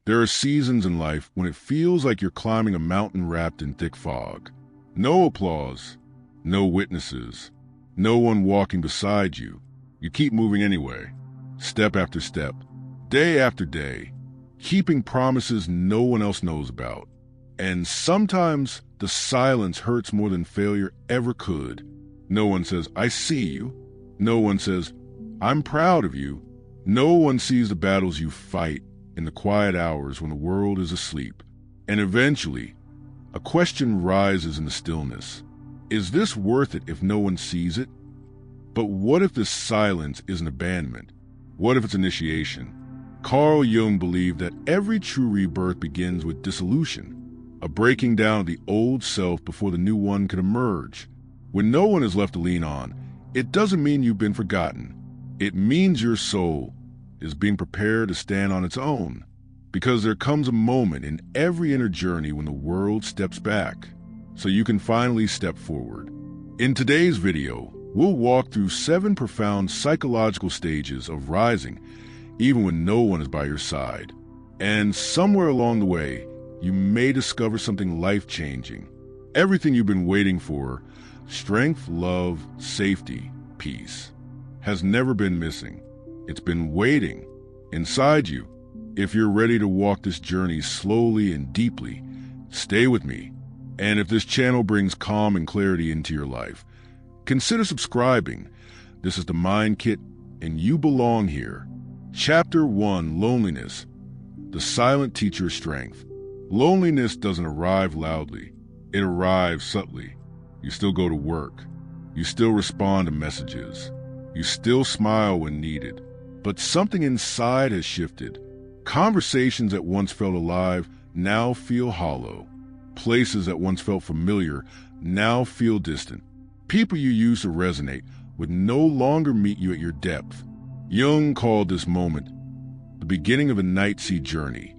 There are seasons in life when it feels like you're climbing a mountain wrapped in thick fog. No applause, no witnesses, no one walking beside you. You keep moving anyway, step after step, day after day, keeping promises no one else knows about. And sometimes the silence hurts more than failure ever could. No one says, "I see you." No one says, "I'm proud of you." No one sees the battles you fight in the quiet hours when the world is asleep. And eventually, a question rises in the stillness. Is this worth it if no one sees it? But what if this silence is an abandonment? What if it's initiation? Carl Jung believed that every true rebirth begins with dissolution, a breaking down of the old self before the new one can emerge. When no one is left to lean on, it doesn't mean you've been forgotten. It means your soul is being prepared to stand on its own, because there comes a moment in every inner journey when the world steps back, so you can finally step forward. In today's video, we'll walk through 7 profound psychological stages of rising, even when no one is by your side. And somewhere along the way, you may discover something life-changing. Everything you've been waiting for, strength, love, safety, peace, has never been missing. It's been waiting inside you. If you're ready to walk this journey slowly and deeply, stay with me. And if this channel brings calm and clarity into your life, consider subscribing. This is the Mind Kit, and you belong here. Chapter 1, Loneliness, the silent teacher of strength. Loneliness doesn't arrive loudly. It arrives subtly. You still go to work. You still respond to messages. You still smile when needed. But something inside has shifted. Conversations that once felt alive now feel hollow. Places that once felt familiar now feel distant. People you used to resonate would no longer meet you at your depth. Jung called this moment the beginning of a night sea journey,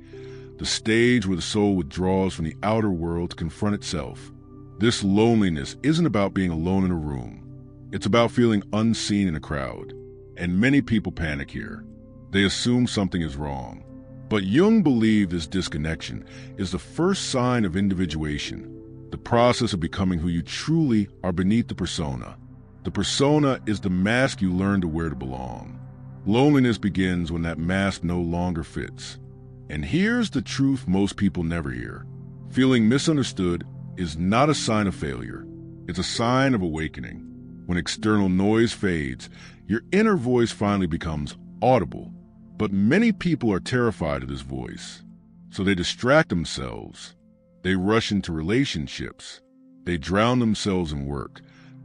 the stage where the soul withdraws from the outer world to confront itself. This loneliness isn't about being alone in a room. It's about feeling unseen in a crowd. And many people panic here. They assume something is wrong. But Jung believed this disconnection is the first sign of individuation, the process of becoming who you truly are beneath the persona. The persona is the mask you learn to wear to belong. Loneliness begins when that mask no longer fits. And here's the truth most people never hear. Feeling misunderstood is not a sign of failure. It's a sign of awakening. When external noise fades, your inner voice finally becomes audible. But many people are terrified of this voice, so they distract themselves. They rush into relationships. They drown themselves in work,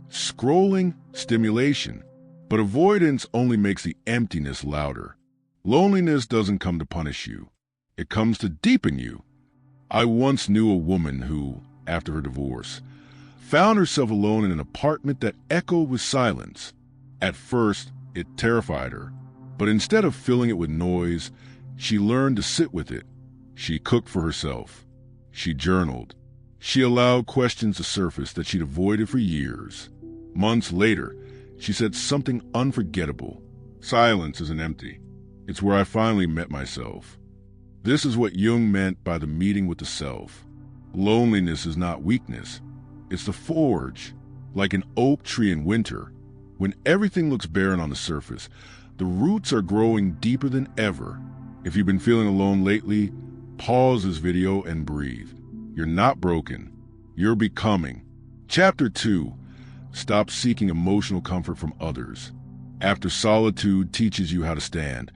scrolling, stimulation. But avoidance only makes the emptiness louder. Loneliness doesn't come to punish you. It comes to deepen you. I once knew a woman who, after her divorce, found herself alone in an apartment that echoed with silence. At first, it terrified her, but instead of filling it with noise, she learned to sit with it. She cooked for herself. She journaled. She allowed questions to surface that she'd avoided for years. Months later, she said something unforgettable. "Silence isn't empty. It's where I finally met myself." This is what Jung meant by the meeting with the self. Loneliness is not weakness. It's the forge. Like an oak tree in winter, when everything looks barren on the surface, the roots are growing deeper than ever. If you've been feeling alone lately, pause this video and breathe. You're not broken. You're becoming. Chapter 2. Stop seeking emotional comfort from others. After solitude teaches you how to stand,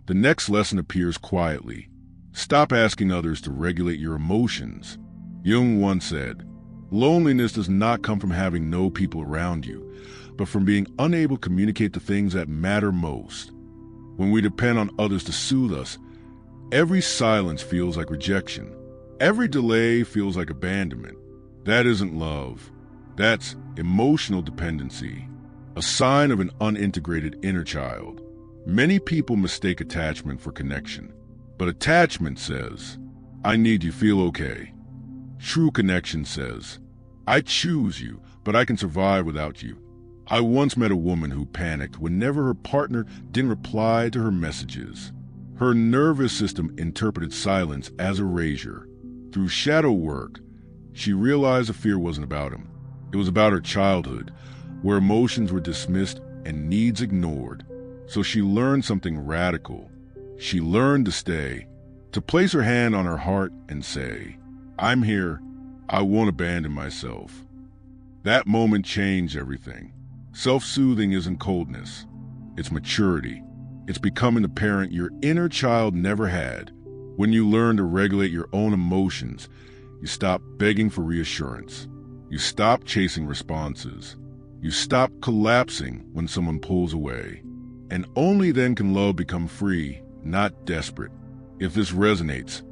the next lesson appears quietly. Stop asking others to regulate your emotions. Jung once said, "Loneliness does not come from having no people around you, but from being unable to communicate the things that matter most." When we depend on others to soothe us, every silence feels like rejection. Every delay feels like abandonment. That isn't love. That's emotional dependency, a sign of an unintegrated inner child. Many people mistake attachment for connection, but attachment says, "I need you, feel okay." True connection says, "I choose you, but I can survive without you." I once met a woman who panicked whenever her partner didn't reply to her messages. Her nervous system interpreted silence as erasure. Through shadow work, she realized the fear wasn't about him. It was about her childhood, where emotions were dismissed and needs ignored. So she learned something radical. She learned to stay, to place her hand on her heart and say, "I'm here. I won't abandon myself." That moment changed everything. Self-soothing isn't coldness. It's maturity. It's becoming the parent your inner child never had. When you learn to regulate your own emotions, you stop begging for reassurance. You stop chasing responses. You stop collapsing when someone pulls away. And only then can love become free, not desperate. If this resonates,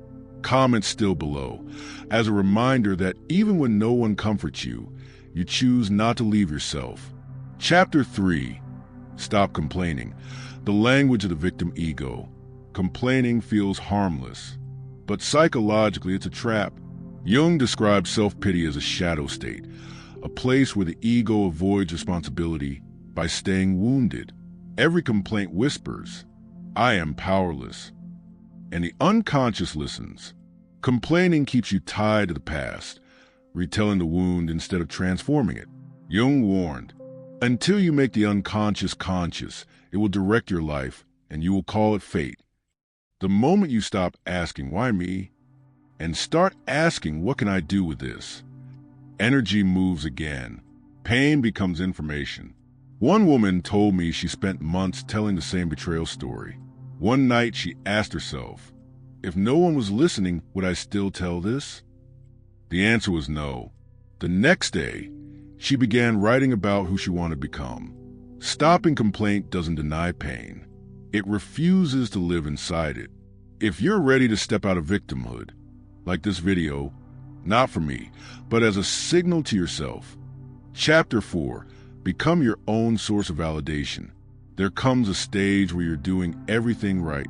comment still below, as a reminder that even when no one comforts you, you choose not to leave yourself. Chapter 3. Stop complaining. The language of the victim ego. Complaining feels harmless, but psychologically it's a trap. Jung describes self-pity as a shadow state, a place where the ego avoids responsibility by staying wounded. Every complaint whispers, "I am powerless," and the unconscious listens. Complaining keeps you tied to the past, retelling the wound instead of transforming it. Jung warned, until you make the unconscious conscious, it will direct your life, and you will call it fate. The moment you stop asking, "Why me?" and start asking, "What can I do with this?" energy moves again. Pain becomes information. One woman told me she spent months telling the same betrayal story. One night she asked herself, if no one was listening, would I still tell this? The answer was no. The next day, she began writing about who she wanted to become. Stopping complaint doesn't deny pain. It refuses to live inside it. If you're ready to step out of victimhood, like this video, not for me, but as a signal to yourself. Chapter 4. Become your own source of validation. There comes a stage where you're doing everything right,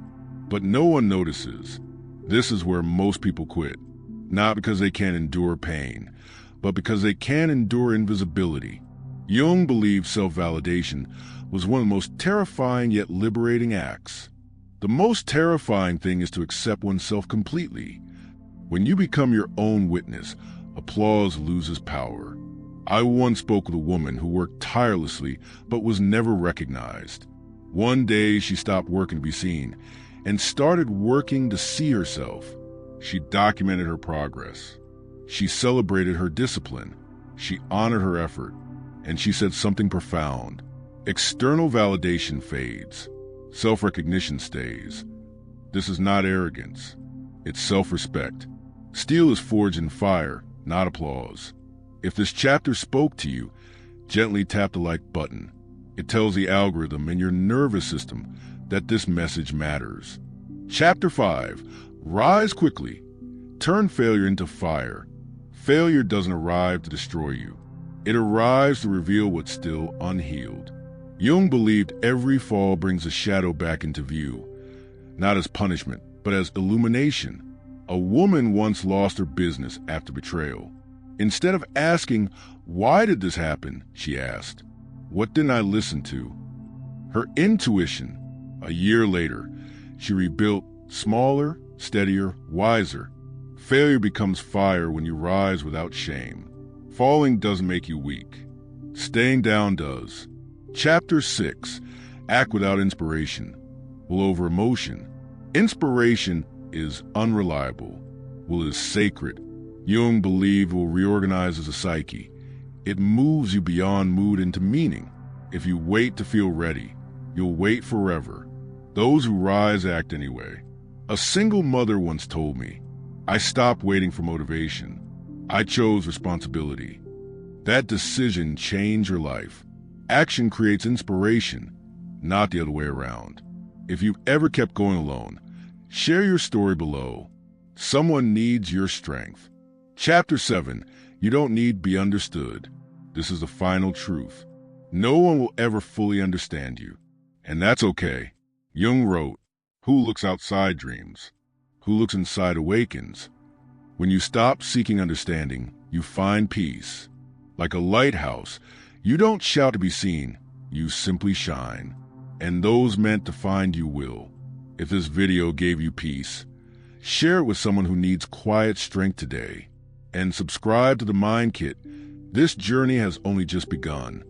but no one notices. This is where most people quit. Not because they can't endure pain, but because they can't endure invisibility. Jung believed self-validation was one of the most terrifying yet liberating acts. The most terrifying thing is to accept oneself completely. When you become your own witness, applause loses power. I once spoke with a woman who worked tirelessly but was never recognized. One day she stopped working to be seen and started working to see herself. She documented her progress. She celebrated her discipline. She honored her effort. And she said something profound. External validation fades. Self-recognition stays. This is not arrogance. It's self-respect. Steel is forged in fire, not applause. If this chapter spoke to you, gently tap the like button. It tells the algorithm and your nervous system that this message matters. Chapter 5. Rise quickly. Turn failure into fire. Failure doesn't arrive to destroy you. It arrives to reveal what's still unhealed. Jung believed every fall brings a shadow back into view, not as punishment, but as illumination. A woman once lost her business after betrayal. Instead of asking, "Why did this happen?" she asked, "What didn't I listen to?" Her intuition. A year later, she rebuilt, smaller, steadier, wiser. Failure becomes fire when you rise without shame. Falling doesn't make you weak. Staying down does. Chapter 6. Act without inspiration. Will over emotion. Inspiration is unreliable. Will is sacred. Jung believed will reorganizes the psyche. It moves you beyond mood into meaning. If you wait to feel ready, you'll wait forever. Those who rise act anyway. A single mother once told me, "I stopped waiting for motivation. I chose responsibility." That decision changed her life. Action creates inspiration, not the other way around. If you've ever kept going alone, share your story below. Someone needs your strength. Chapter 7. You don't need to be understood. This is the final truth. No one will ever fully understand you. And that's okay. Jung wrote, "Who looks outside dreams. Who looks inside awakens." When you stop seeking understanding, you find peace. Like a lighthouse, you don't shout to be seen, you simply shine. And those meant to find you will. If this video gave you peace, share it with someone who needs quiet strength today. And subscribe to the Mind Kit. This journey has only just begun.